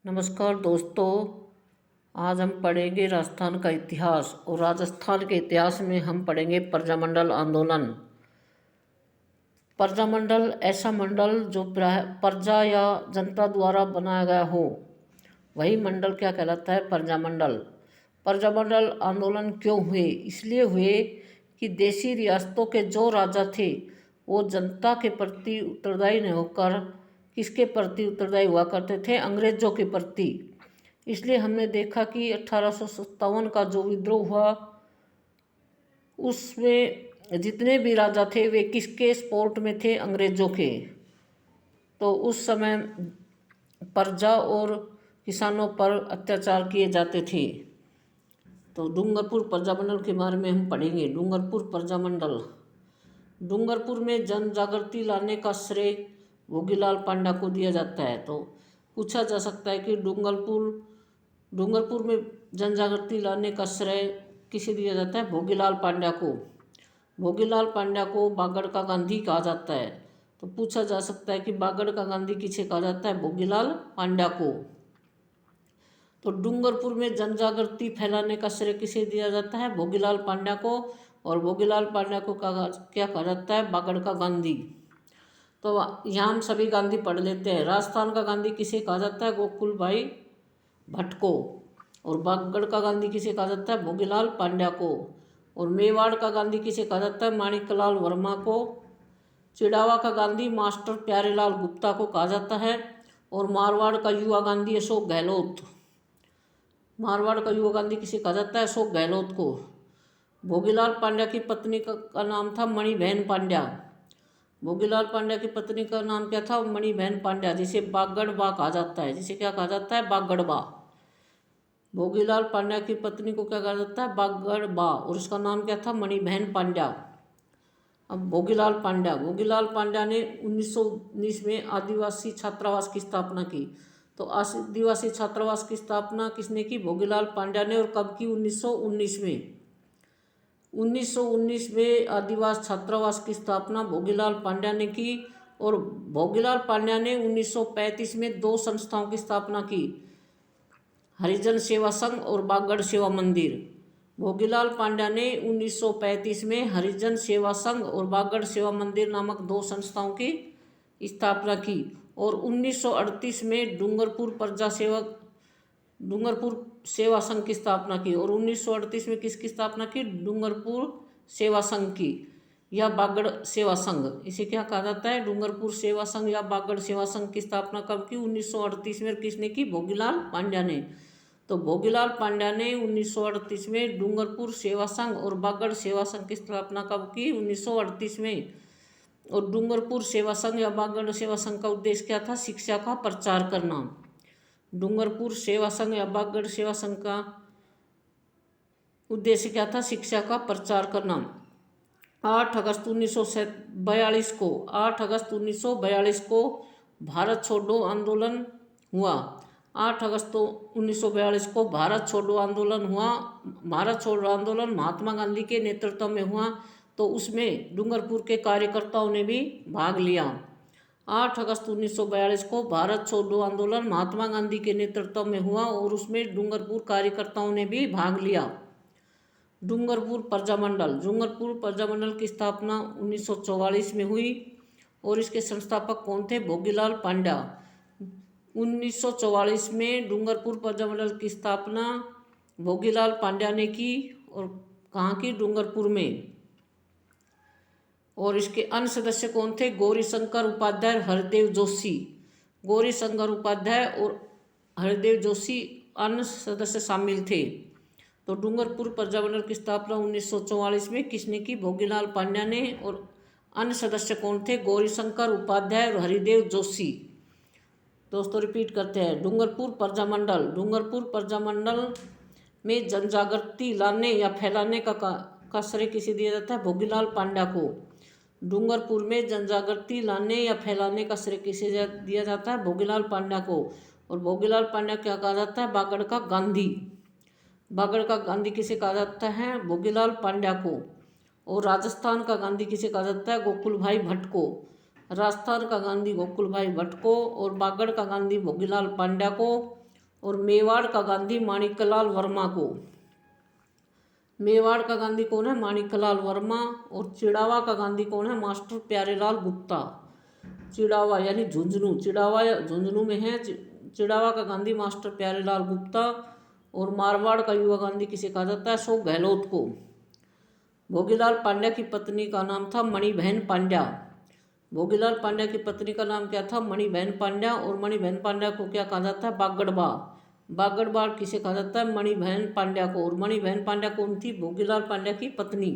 नमस्कार दोस्तों। आज हम पढ़ेंगे राजस्थान का इतिहास और राजस्थान के इतिहास में हम पढ़ेंगे प्रजामंडल आंदोलन। प्रजामंडल ऐसा मंडल जो प्रजा या जनता द्वारा बनाया गया हो, वही मंडल क्या कहलाता है? प्रजामंडल। प्रजामंडल आंदोलन क्यों हुए? इसलिए हुए कि देशी रियासतों के जो राजा थे वो जनता के प्रति उत्तरदायी नहीं होकर किसके प्रति उत्तरदायी हुआ करते थे? अंग्रेजों के प्रति। इसलिए हमने देखा कि 1857 का जो विद्रोह हुआ उसमें जितने भी राजा थे वे किसके सपोर्ट में थे? अंग्रेजों के। तो उस समय प्रजा और किसानों पर अत्याचार किए जाते थे। तो डूंगरपुर प्रजामंडल के बारे में हम पढ़ेंगे। डूंगरपुर प्रजामंडल। डूंगरपुर में जन जागृति लाने का श्रेय भोगीलाल पांड्या को दिया जाता है। तो पूछा जा सकता है कि डूंगरपुर में जन जागृति लाने का श्रेय किसे दिया जाता है? भोगीलाल पांड्या को। भोगीलाल पांड्या को बागड़ का गांधी कहा जाता है। तो पूछा जा सकता है कि बागड़ का गांधी किसे कहा जाता है? भोगीलाल पांड्या को। तो डूंगरपुर में जन जागृति फैलाने का श्रेय किसे दिया जाता है? भोगीलाल पांड्या को। और भोगीलाल पांड्या को क्या कहा जाता है? बागड़ का गांधी। तो यहाँ हम सभी गांधी पढ़ लेते हैं। राजस्थान का गांधी किसे कहा जाता है? गोकुल भाई भट्ट को। और बागड़ का गांधी किसे कहा जाता है? भोगीलाल पांड्या को। और मेवाड़ का गांधी किसे कहा जाता है? माणिकलाल वर्मा को। चिड़ावा का गांधी मास्टर प्यारेलाल गुप्ता को कहा जाता है। और मारवाड़ का युवा गांधी अशोक गहलोत। मारवाड़ का युवा गांधी किसे कहा जाता है? अशोक गहलोत को। भोगीलाल पांड्या की पत्नी का नाम था मणिबेन पांड्या। भोगीलाल पांड्या की पत्नी का नाम क्या था? मणिबेन पांड्या, जिसे बागड़बा कहा जाता है। जिसे क्या कहा जाता है? बागड़बा। भोगीलाल पांड्या की पत्नी को क्या कहा जाता है? बागड़बा। और उसका नाम क्या था? मणिबेन पांड्या। अब भोगीलाल पांड्या ने 1919 में आदिवासी छात्रावास की स्थापना की। तो आदिवासी छात्रावास की स्थापना किसने की? भोगीलाल पांड्या ने। और कब की? 1919 में। 1919 में आदिवासी छात्रावास की स्थापना भोगीलाल पांड्या ने की। और भोगीलाल पांड्या ने 1935 में दो संस्थाओं की स्थापना की, हरिजन सेवा संघ और बागड़ सेवा मंदिर। भोगीलाल पांड्या ने 1935 में हरिजन सेवा संघ और बागड़ सेवा मंदिर नामक दो संस्थाओं की स्थापना की। और 1938 में डूंगरपुर सेवा संघ की स्थापना की। और 1938 में किसकी स्थापना की? डूंगरपुर सेवा संघ की या बागड़ सेवा संघ। इसे क्या कहा जाता है? डूंगरपुर सेवा संघ या बागड़ सेवा संघ की स्थापना कब की? 1938 में। किसने की? भोगीलाल पांड्या ने। तो भोगीलाल पांड्या ने 1938 में डूंगरपुर सेवा संघ और बागड़ सेवा संघ की स्थापना कब की? 1938 में। और डूंगरपुर सेवा संघ या बागड़ सेवा संघ का उद्देश्य क्या था? शिक्षा का प्रचार करना। डूंगरपुर सेवा संघ या बागड़ सेवा संघ का उद्देश्य क्या था? शिक्षा का प्रचार करना। 8 अगस्त 1942 को भारत छोड़ो आंदोलन हुआ। 8 अगस्त 1942 को भारत छोड़ो आंदोलन हुआ। भारत छोड़ो आंदोलन महात्मा गांधी के नेतृत्व में हुआ। तो उसमें डूंगरपुर के कार्यकर्ताओं ने भी भाग लिया। 8 अगस्त 1942 को भारत छोड़ो आंदोलन महात्मा गांधी के नेतृत्व में हुआ और उसमें डूंगरपुर कार्यकर्ताओं ने भी भाग लिया। डूंगरपुर प्रजामंडल की स्थापना 1944 में हुई। और इसके संस्थापक कौन थे? भोगीलाल पांड्या। 1944 में डूंगरपुर प्रजामंडल की स्थापना भोगीलाल पांड्या ने की। और कहाँ की? डूंगरपुर में। और इसके अन्य सदस्य कौन थे? गौरीशंकर उपाध्याय, हरदेव जोशी। गौरीशंकर उपाध्याय और हरदेव जोशी अन्य सदस्य शामिल थे। तो डूंगरपुर प्रजामंडल की स्थापना 1944 में किसने की? भोगीलाल पांड्या ने। और अन्य सदस्य कौन थे? गौरीशंकर उपाध्याय और हरिदेव जोशी। दोस्तों रिपीट करते हैं। डूंगरपुर प्रजामंडल में जन जागृति लाने या फैलाने का श्रेय किसे दिया जाता है? भोगीलाल पांड्या को। डूंगरपुर में जन जागृति लाने या फैलाने का श्रेय किसे दिया जाता है? भोगीलाल पांड्या को। और भोगीलाल पांड्या क्या कहा जाता है? बागड़ का गांधी। बागड़ का गांधी किसे कहा जाता है? भोगीलाल पांड्या को। और राजस्थान का गांधी किसे कहा जाता है? गोकुल भाई भट्ट को। राजस्थान का गांधी गोकुल भाई भट्ट को। और बागड़ का गांधी भोगीलाल पांड्या को। और मेवाड़ का गांधी माणिकलाल वर्मा को। मेवाड़ का गांधी कौन है? माणिकलाल वर्मा। और चिड़ावा का गांधी कौन है? मास्टर प्यारेलाल गुप्ता। चिड़ावा यानी झुंझुनू, चिड़ावा झुंझुनू में है। चिड़ावा का गांधी मास्टर प्यारेलाल गुप्ता। और मारवाड़ का युवा गांधी किसे कहा जाता है? अशोक गहलोत को। भोगीलाल पांड्या की पत्नी का नाम था मणिबहन पांड्या। भोगीलाल पांड्या की पत्नी का नाम क्या था? मणिबहन पांड्या। और मणिबहन पांड्या को क्या कहा जाता है? बागड़बा। बागड़बा किसे कहा जाता है? मणिबहन पांड्या को। और मणिबहन पांड्या कौन थी? भोगीलाल पांड्या की पत्नी।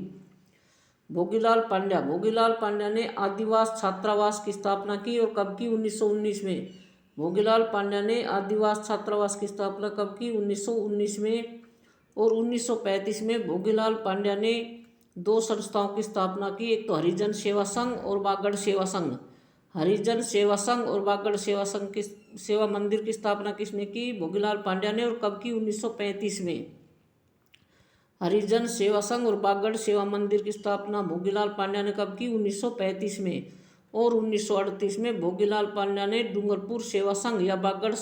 भोगीलाल पांड्या ने आदिवास छात्रावास की स्थापना की और कब की? 1919 में। भोगीलाल पांड्या ने आदिवास छात्रावास की स्थापना कब की? 1919 में। और 1935 में भोगीलाल पांड्या ने 2 संस्थाओं की स्थापना की, एक तो हरिजन सेवा संघ और बागड़ सेवा संघ। हरिजन सेवा संघ और बागड़ सेवा संघ की सेवा मंदिर की स्थापना किसने की? भोगीलाल पांड्या ने। और कब की? 1935 में। हरिजन सेवा संघ और बागड़ सेवा मंदिर की स्थापना भोगीलाल पांड्या ने कब की? 1935 में। और 1938 में भोगीलाल पांड्या ने डूंगरपुर सेवा संघ या बागड़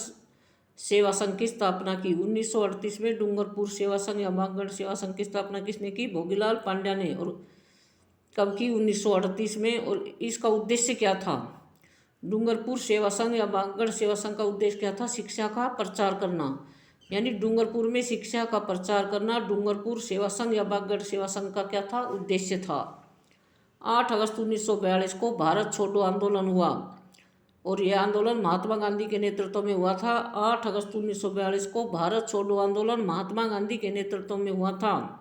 सेवा संघ की स्थापना की। 1938 में डूंगरपुर सेवा संघ या बागड़ सेवा संघ की स्थापना किसने की? भोगीलाल पांड्या ने। और कब की? 1938 में। और इसका उद्देश्य क्या था? डूंगरपुर सेवा संघ या बागड़ सेवा संघ का उद्देश्य क्या था? शिक्षा का प्रचार करना, यानी डूंगरपुर में शिक्षा का प्रचार करना डूंगरपुर सेवा संघ या बागड़ सेवा संघ का क्या था? उद्देश्य था। 8 अगस्त 1942 को भारत छोड़ो आंदोलन हुआ और यह आंदोलन महात्मा गांधी के नेतृत्व में हुआ था। 8 अगस्त 1942 को भारत छोड़ो आंदोलन महात्मा गांधी के नेतृत्व में हुआ था।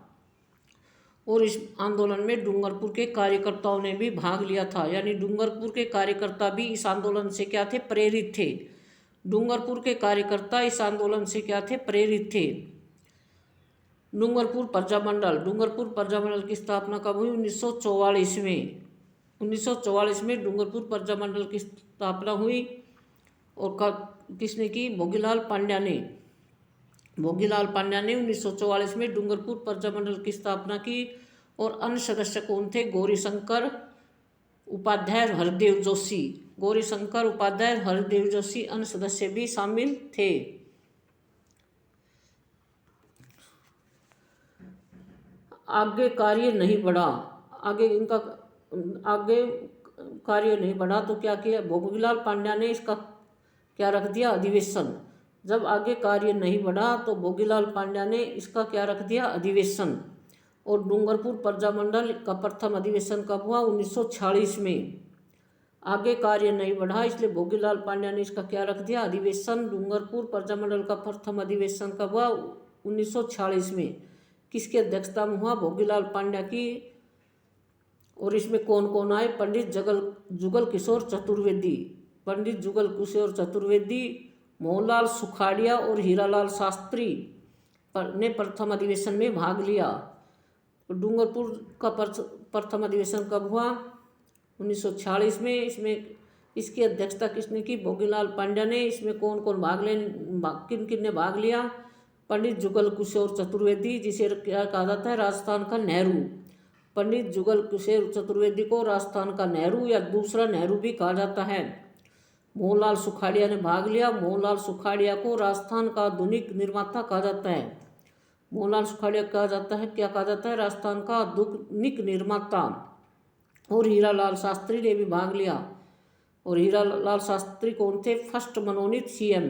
और इस आंदोलन में डूंगरपुर के कार्यकर्ताओं ने भी भाग लिया था, यानी डूंगरपुर के कार्यकर्ता भी इस आंदोलन से क्या थे? प्रेरित थे। डूंगरपुर के कार्यकर्ता इस आंदोलन से क्या थे? प्रेरित थे। डूंगरपुर प्रजामंडल की स्थापना कब हुई? 1944 में। 1944 में डूंगरपुर प्रजामंडल की स्थापना हुई और किसने की? भोगीलाल पांड्या ने। भोगीलाल पांड्या ने 1944 में डूंगरपुर प्रजामंडल की स्थापना की। और अन्य सदस्य कौन थे? गौरीशंकर उपाध्याय, हरदेव जोशी। गौरीशंकर उपाध्याय, हरदेव जोशी अन्य सदस्य भी शामिल थे। आगे कार्य नहीं बढ़ा। आगे कार्य नहीं बढ़ा तो क्या किया? भोगीलाल पांड्या ने इसका क्या रख दिया? अधिवेशन। जब आगे कार्य नहीं बढ़ा तो भोगीलाल पांड्या ने इसका क्या रख दिया? अधिवेशन। और डूंगरपुर प्रजामंडल का प्रथम अधिवेशन कब हुआ? 1946 में। आगे कार्य नहीं बढ़ा इसलिए भोगीलाल पांड्या ने इसका क्या रख दिया? अधिवेशन। डूंगरपुर प्रजामंडल का प्रथम अधिवेशन कब हुआ? 1946 में। किसकी अध्यक्षता में हुआ? भोगीलाल पांड्या की। और इसमें कौन कौन आए? पंडित जुगल किशोर चतुर्वेदी, मोहनलाल सुखाड़िया और हीरालाल शास्त्री ने प्रथम अधिवेशन में भाग लिया। डूंगरपुर का प्रथम अधिवेशन कब हुआ? 1946 में। इसमें इसकी अध्यक्षता किसने की? भोगीलाल पांड्या ने। इसमें कौन कौन किन किन ने भाग लिया? पंडित जुगल किशोर चतुर्वेदी, जिसे क्या कहा जाता है? राजस्थान का नेहरू। पंडित जुगल किशोर चतुर्वेदी को राजस्थान का नेहरू या दूसरा नेहरू भी कहा जाता है। मोहनलाल सुखाड़िया ने भाग लिया। मोहनलाल सुखाड़िया को राजस्थान का आधुनिक निर्माता कहा जाता है। मोहनलाल सुखाड़िया क्या कहा जाता है? राजस्थान का आधुनिक निर्माता। और हीरालाल शास्त्री ने भी भाग लिया। और हीरालाल शास्त्री कौन थे? फर्स्ट मनोनीत सीएम।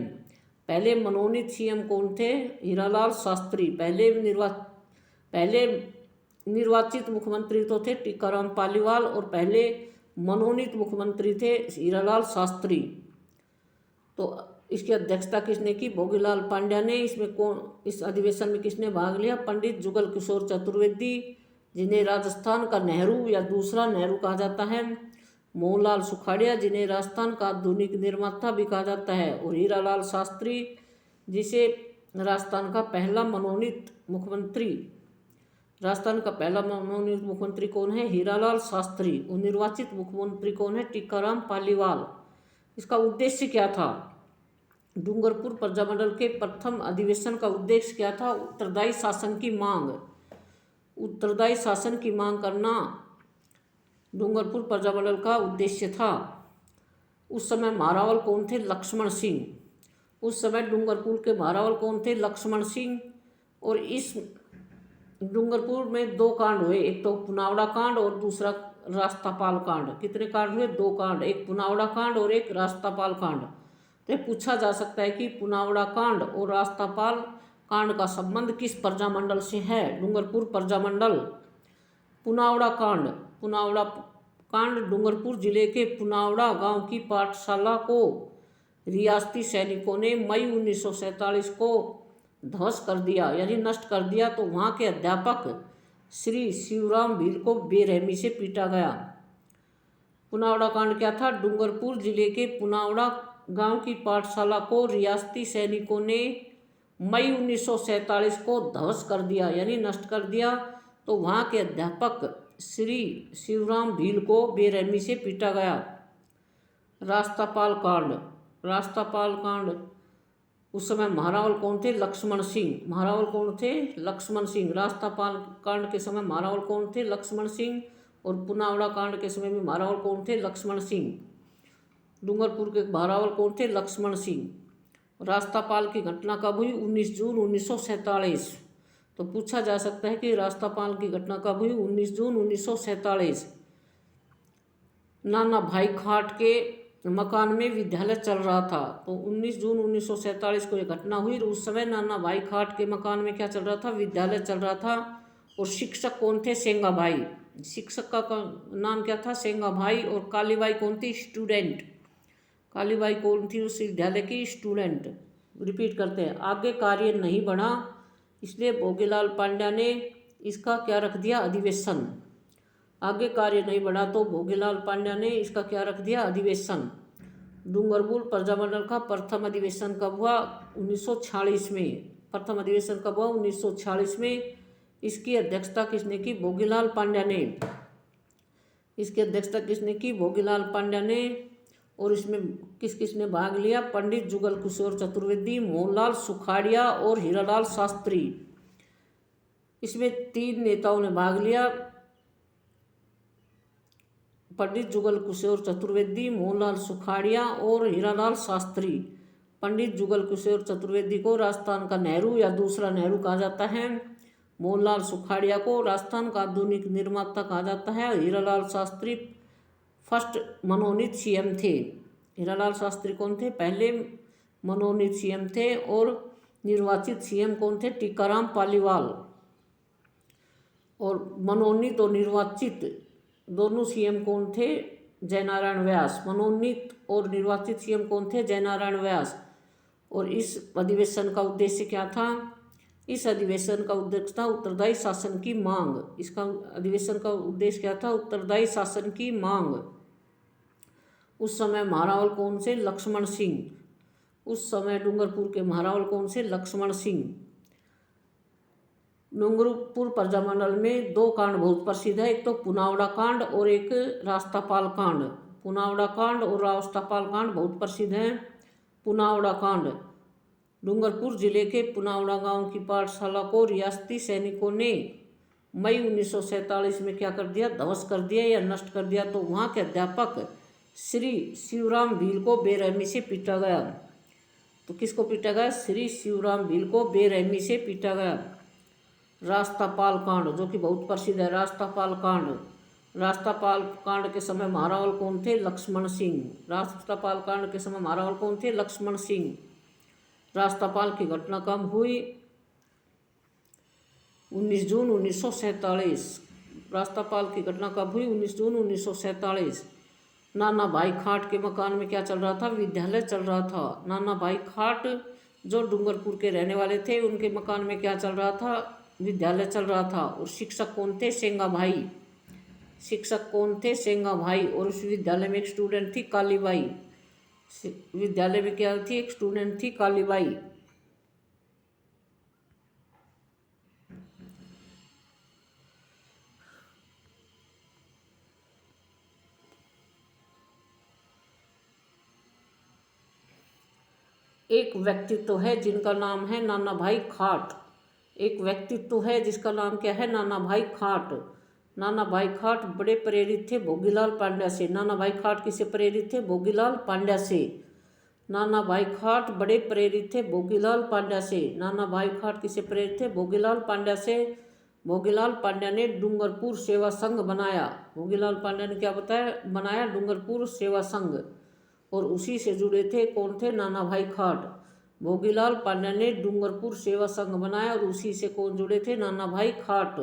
पहले मनोनीत सीएम कौन थे? हीरालाल शास्त्री। पहले निर्वाचित मुख्यमंत्री तो थे टीकाराम पालीवाल और पहले मनोनीत मुख्यमंत्री थे हीरालाल शास्त्री। तो इसकी अध्यक्षता किसने की? भोगीलाल पांड्या ने। इस अधिवेशन में किसने भाग लिया? पंडित जुगल किशोर चतुर्वेदी, जिन्हें राजस्थान का नेहरू या दूसरा नेहरू कहा जाता है। मोहनलाल सुखाड़िया, जिन्हें राजस्थान का आधुनिक निर्माता भी कहा जाता है। और हीरालाल शास्त्री, जिसे राजस्थान का पहला मनोनीत मुख्यमंत्री कौन है? हीरालाल शास्त्री। और निर्वाचित मुख्यमंत्री कौन है? टीकाराम पालीवाल। इसका उद्देश्य क्या था? डूंगरपुर प्रजामंडल के प्रथम अधिवेशन का उद्देश्य क्या था? उत्तरदायी शासन की मांग करना डूंगरपुर प्रजामंडल का उद्देश्य था। उस समय महारावल कौन थे? लक्ष्मण सिंह। उस समय डूंगरपुर के महारावल कौन थे? लक्ष्मण सिंह। और इस डूंगरपुर में 2 कांड हुए, एक तो पुनावड़ा कांड और दूसरा रास्तापाल कांड। कितने कांड हुए? 2 कांड, एक पुनावड़ा कांड और एक रास्तापाल कांड। तो पूछा जा सकता है कि पुनावड़ा कांड और रास्तापाल कांड का संबंध किस प्रजामंडल से है? डूंगरपुर प्रजामंडल। पुनावड़ा कांड डूंगरपुर जिले के पुनावड़ा गांव की पाठशाला को रियासती सैनिकों ने मई 1947 को ध्वस्त कर दिया, यानी नष्ट कर दिया। तो वहाँ के अध्यापक श्री शिवराम भील को बेरहमी से पीटा गया। पुनावड़ा कांड क्या था? डूंगरपुर जिले के पुनावड़ा गांव की पाठशाला को रियासती सैनिकों ने मई 1947 को ध्वस्त कर दिया, यानी नष्ट कर दिया। तो वहाँ के अध्यापक श्री शिवराम भील को बेरहमी से पीटा गया। रास्तापाल कांड उस समय महारावल कौन थे? लक्ष्मण सिंह। रास्तापाल कांड के समय महारावल कौन थे? लक्ष्मण सिंह। और पुनावड़ा कांड के समय में महारावल कौन थे? लक्ष्मण सिंह। डूंगरपुर के महारावल कौन थे? लक्ष्मण सिंह। रास्तापाल की घटना कब हुई? 19 जून 1947। तो पूछा जा सकता है कि रास्तापाल की घटना कब हुई? 19 जून 1947। नाना भाई खाट के मकान में विद्यालय चल रहा था। तो 19 जून 1947 को यह घटना हुई। उस समय नाना भाई खाट के मकान में क्या चल रहा था? विद्यालय चल रहा था। और शिक्षक कौन थे? सेंगा भाई। शिक्षक का नाम क्या था? सेंगा भाई। और कालीबाई कौन थी? स्टूडेंट। कालीबाई कौन थी? उस विद्यालय की स्टूडेंट। रिपीट करते हैं। आगे कार्य नहीं बढ़ा, इसलिए भोगीलाल पांड्या ने इसका क्या रख दिया? अधिवेशन। आगे कार्य नहीं बढ़ा तो भोगीलाल पांड्या ने इसका क्या रख दिया? अधिवेशन। डूंगरपुर प्रजामंडल का प्रथम अधिवेशन कब हुआ? 1946 में। प्रथम अधिवेशन कब हुआ? 1946 में। इसकी अध्यक्षता किसने की? भोगीलाल पांड्या ने। इसकी अध्यक्षता किसने की? भोगीलाल पांड्या ने। और इसमें किसने भाग लिया? पंडित जुगल किशोर चतुर्वेदी, मोहनलाल सुखाड़िया और हीरालाल शास्त्री। इसमें 3 नेताओं ने भाग लिया। पंडित जुगल किशोर चतुर्वेदी, मोहनलाल सुखाड़िया और हीरालाल शास्त्री। पंडित जुगल किशोर चतुर्वेदी को राजस्थान का नेहरू या दूसरा नेहरू कहा जाता है। मोहनलाल सुखाड़िया को राजस्थान का आधुनिक निर्माता कहा जाता है। हीरालाल शास्त्री फर्स्ट मनोनीत सीएम थे। हीरालाल शास्त्री कौन थे? पहले मनोनीत सीएम थे। और निर्वाचित सीएम कौन थे? टीकाराम पालीवाल। और मनोनीत और निर्वाचित दोनों सीएम कौन थे? जयनारायण व्यास। मनोनीत और निर्वाचित सीएम कौन थे? जयनारायण व्यास। और इस अधिवेशन का उद्देश्य क्या था? इस अधिवेशन का उद्देश्य था उत्तरदायी शासन की मांग। इसका अधिवेशन का उद्देश्य क्या था? उत्तरदायी शासन की मांग। उस समय महारावल कौन से? लक्ष्मण सिंह। उस समय डूंगरपुर के महारावल कौन से? लक्ष्मण सिंह। डूंगरपुर प्रजामंडल में 2 कांड बहुत प्रसिद्ध है, एक तो पुनावड़ा कांड और एक रास्तापाल कांड। पुनावड़ा कांड और रास्तापाल कांड बहुत प्रसिद्ध हैं। पुनावड़ा कांड डूंगरपुर जिले के पुनावड़ा गांव की पाठशाला को रियासती सैनिकों ने मई 1947 में क्या कर दिया? ध्वस्त कर दिया या नष्ट कर दिया। तो वहाँ के अध्यापक श्री शिवराम भील को बेरहमी से पीटा गया। तो किसको पीटा गया? श्री शिवराम भील को बेरहमी से पीटा गया। रास्तापाल कांड जो कि बहुत प्रसिद्ध है। रास्तापाल कांड के समय महारावल कौन थे? लक्ष्मण सिंह। रास्तापाल कांड के समय महारावल कौन थे? लक्ष्मण सिंह। रास्तापाल की घटना कब हुई? 19 जून 1947। रास्तापाल की घटना कब हुई? 19 जून 1947। नाना भाई खाट के मकान में क्या चल रहा था? विद्यालय चल रहा था। नाना भाई खाट जो डूंगरपुर के रहने वाले थे, उनके मकान में क्या चल रहा था? विद्यालय चल रहा था। और शिक्षक कौन थे? सेंगा भाई। शिक्षक कौन थे? सेंगा भाई। और उस विद्यालय में एक स्टूडेंट थी कालीबाई। विद्यालय में क्या थी? एक स्टूडेंट थी कालीबाई। एक व्यक्तित्व है जिनका नाम है नाना भाई खाट। एक व्यक्तित्व है जिसका नाम क्या है? नाना भाई खाट। नाना भाई खाट बड़े प्रेरित थे भोगीलाल पांड्या से। नाना भाई खाट किससे प्रेरित थे? भोगीलाल पांड्या से। नाना भाई खाट बड़े प्रेरित थे भोगीलाल पांड्या से। नाना भाई खाट किसे प्रेरित थे? भोगीलाल पांड्या से। भोगीलाल पांड्या ने डूंगरपुर सेवा संघ बनाया। भोगीलाल पांड्या ने क्या बनाया? डूंगरपुर सेवा संघ। और उसी से जुड़े थे कौन थे? नाना भाई खाट। भोगीलाल पांड्या ने डूंगरपुर सेवा संघ बनाया और उसी से कौन जुड़े थे? नाना भाई खाट।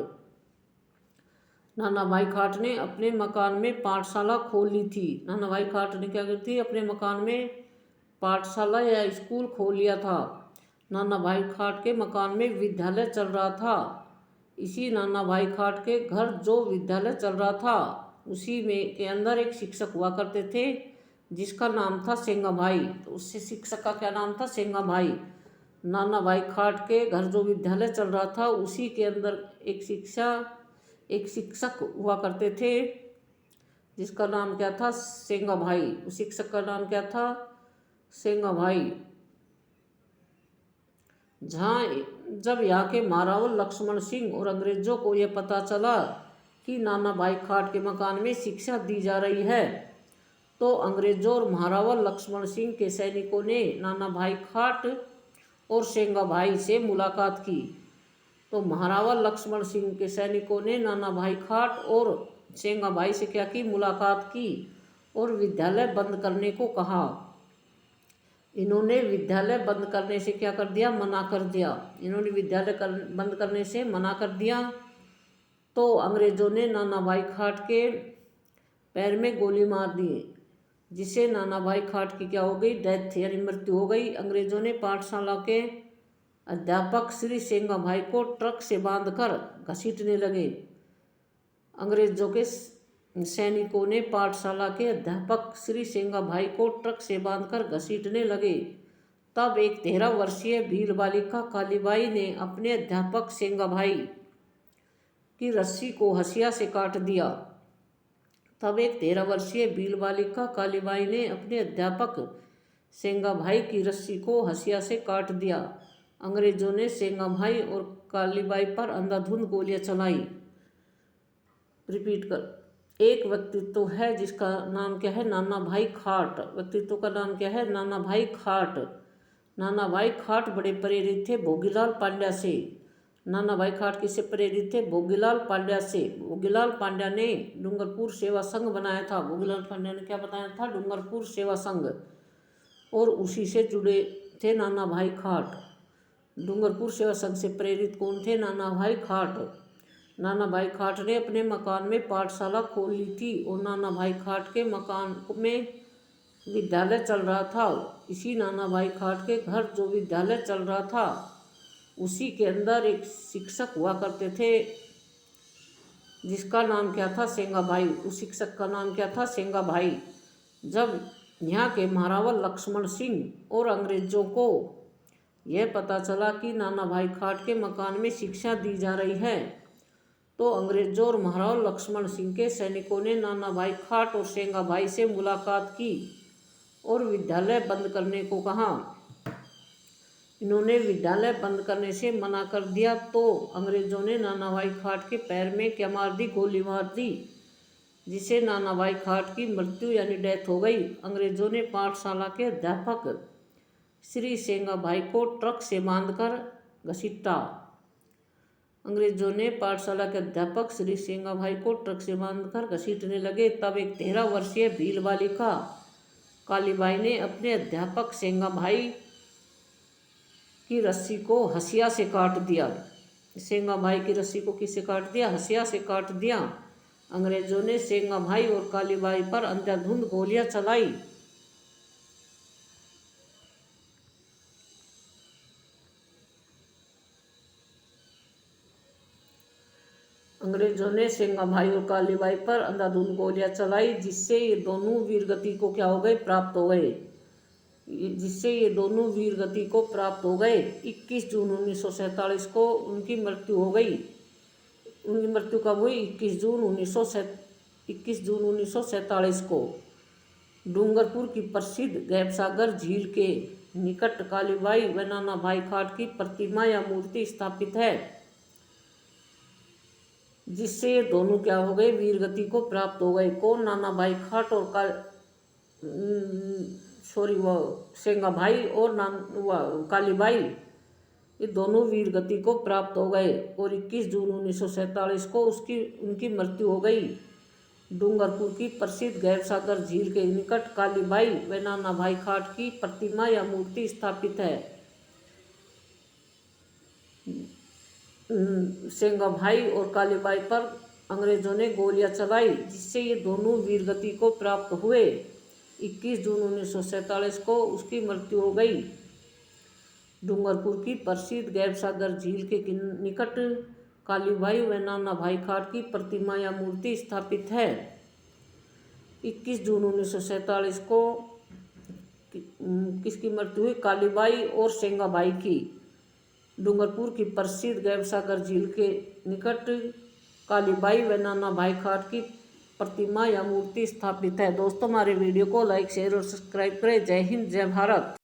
नाना भाई खाट ने अपने मकान में पाठशाला खोल ली थी। नाना भाई खाट ने क्या की थी? अपने मकान में पाठशाला या स्कूल खोल लिया था। नाना भाई खाट के मकान में विद्यालय चल रहा था। इसी नाना भाई खाट के घर जो विद्यालय चल रहा था उसी में के अंदर एक शिक्षक हुआ करते थे जिसका नाम था सेंगा भाई। तो उससे शिक्षक का क्या नाम था? सेंगा भाई। नाना भाई खाट के घर जो विद्यालय चल रहा था उसी के अंदर एक शिक्षक हुआ करते थे जिसका नाम क्या था? सेंगा भाई। उस शिक्षक का नाम क्या था? सेंगा भाई। जब यहाँ के महारावल लक्ष्मण सिंह और अंग्रेजों को यह पता चला कि नाना भाई खाट के मकान में शिक्षा दी जा रही है तो अंग्रेजों और महारावल लक्ष्मण सिंह के सैनिकों ने नाना भाई खाट और सेंगा भाई से मुलाकात की। तो महारावल लक्ष्मण सिंह के सैनिकों ने नाना भाई खाट और सेंगा भाई से क्या की? मुलाकात की और विद्यालय बंद करने को कहा। इन्होंने विद्यालय बंद करने से क्या कर दिया? मना कर दिया। इन्होंने विद्यालय बंद करने से मना कर दिया। तो अंग्रेजों ने नाना भाई खाट के पैर में गोली मार दी जिससे नाना भाई खाट की क्या हो गई? डेथ यानी मृत्यु हो गई। अंग्रेजों ने पाठशाला के अध्यापक श्री सेंगा भाई को ट्रक से बांधकर घसीटने लगे। अंग्रेजों के सैनिकों ने पाठशाला के अध्यापक श्री सेंगा भाई को ट्रक से बांधकर घसीटने लगे। तब एक 13 वर्षीय भील बालिका कालीबाई ने अपने अध्यापक सेंगा भाई की रस्सी को हसिया से काट दिया। तब एक 13 वर्षीय भील बालिका कालीबाई ने अपने अध्यापक सेंगा भाई की रस्सी को हसिया से काट दिया। अंग्रेजों ने सेंगा भाई और कालीबाई पर अंधाधुंध गोलियां चलाई। रिपीट कर। एक व्यक्तित्व है जिसका नाम क्या है? नाना भाई खाट। व्यक्तित्व का नाम क्या है? नाना भाई खाट। नाना भाई खाट बड़े प्रेरित थे भोगीलाल पांड्या से। नाना भाई खाट किससे प्रेरित थे? भोगीलाल पांड्या से। भोगीलाल पांड्या ने डूंगरपुर सेवा संघ बनाया था। भोगीलाल पांड्या ने क्या बताया था? डूंगरपुर सेवा संघ। और उसी से जुड़े थे नाना भाई खाट। डूंगरपुर सेवा संघ से प्रेरित कौन थे? नाना भाई खाट। नाना भाई खाट ने अपने मकान में पाठशाला खोल ली थी और नाना भाई खाट के मकान में विद्यालय चल रहा था। इसी नाना भाई खाट के घर जो विद्यालय चल रहा था उसी के अंदर एक शिक्षक हुआ करते थे जिसका नाम क्या था? सेंगा भाई। उस शिक्षक का नाम क्या था? सेंगा भाई। जब यहाँ के महारावल लक्ष्मण सिंह और अंग्रेजों को यह पता चला कि नाना भाई खाट के मकान में शिक्षा दी जा रही है तो अंग्रेजों और महारावल लक्ष्मण सिंह के सैनिकों ने नाना भाई खाट और सेंगा भाई से मुलाकात की और विद्यालय बंद करने को कहा। इन्होंने विद्यालय बंद करने से मना कर दिया तो अंग्रेजों ने नाना भाई खाट के पैर में क्या मार दी? गोली मार दी जिससे नाना भाई खाट की मृत्यु यानी डेथ हो गई। अंग्रेजों ने पाठशाला के अध्यापक श्री सेंगा भाई को ट्रक से बांधकर घसीटा। अंग्रेजों ने पाठशाला के अध्यापक श्री सेंगा भाई को ट्रक से बांधकर घसीटने लगे। तब एक 13 वर्षीय भील बालिका कालीबाई ने अपने अध्यापक सेंगा भाई की रस्सी को हसिया से काट दिया। सेंगा भाई की रस्सी को किससे काट दिया? हसिया से काट दिया। अंग्रेजों ने सेंगा भाई और कालीबाई पर अंधाधुंध गोलियां चलाई। अंग्रेजों ने सेंगा भाई और कालीबाई पर अंधाधुंध गोलियां चलाई जिससे ये दोनों वीरगति को क्या हो गए? प्राप्त हो गए। जिससे ये दोनों वीरगति को प्राप्त हो गए। 21 जून 1947 को उनकी मृत्यु हो गई। उनकी मृत्यु कब हुई? 21 जून 1947 को। डूंगरपुर की प्रसिद्ध गैबसागर झील के निकट कालीबाई व नाना भाई खाट की प्रतिमा या मूर्ति स्थापित है जिससे ये दोनों क्या हो गए? वीरगति को प्राप्त हो गए। कौन? नाना भाई खाट और सॉरी वह सेंगा भाई और नाम वह कालीबाई, ये दोनों वीर गति को प्राप्त हो गए और 21 जून 1947 को उनकी मृत्यु हो गई। डूंगरपुर की प्रसिद्ध गैरसागर झील के निकट कालीबाई व नाना भाई खाट की प्रतिमा या मूर्ति स्थापित है। सेंगा भाई और कालीबाई पर अंग्रेजों ने गोलियां चलाई, जिससे ये दोनों वीरगति को प्राप्त हुए। 21 जून 1947 को उसकी मृत्यु हो गई। डूंगरपुर की प्रसिद्ध गैरसागर झील के निकट कालीबाई व नाना भाई खाट की प्रतिमा या मूर्ति स्थापित है। 21 जून 1947 को किसकी मृत्यु हुई? कालीबाई और सेंगा भाई की। डूंगरपुर की प्रसिद्ध गैरसागर झील के निकट कालीबाई व नाना भाई खाट की प्रतिमा या मूर्ति स्थापित है। दोस्तों, हमारे वीडियो को लाइक शेयर और सब्सक्राइब करें। जय हिंद, जय भारत।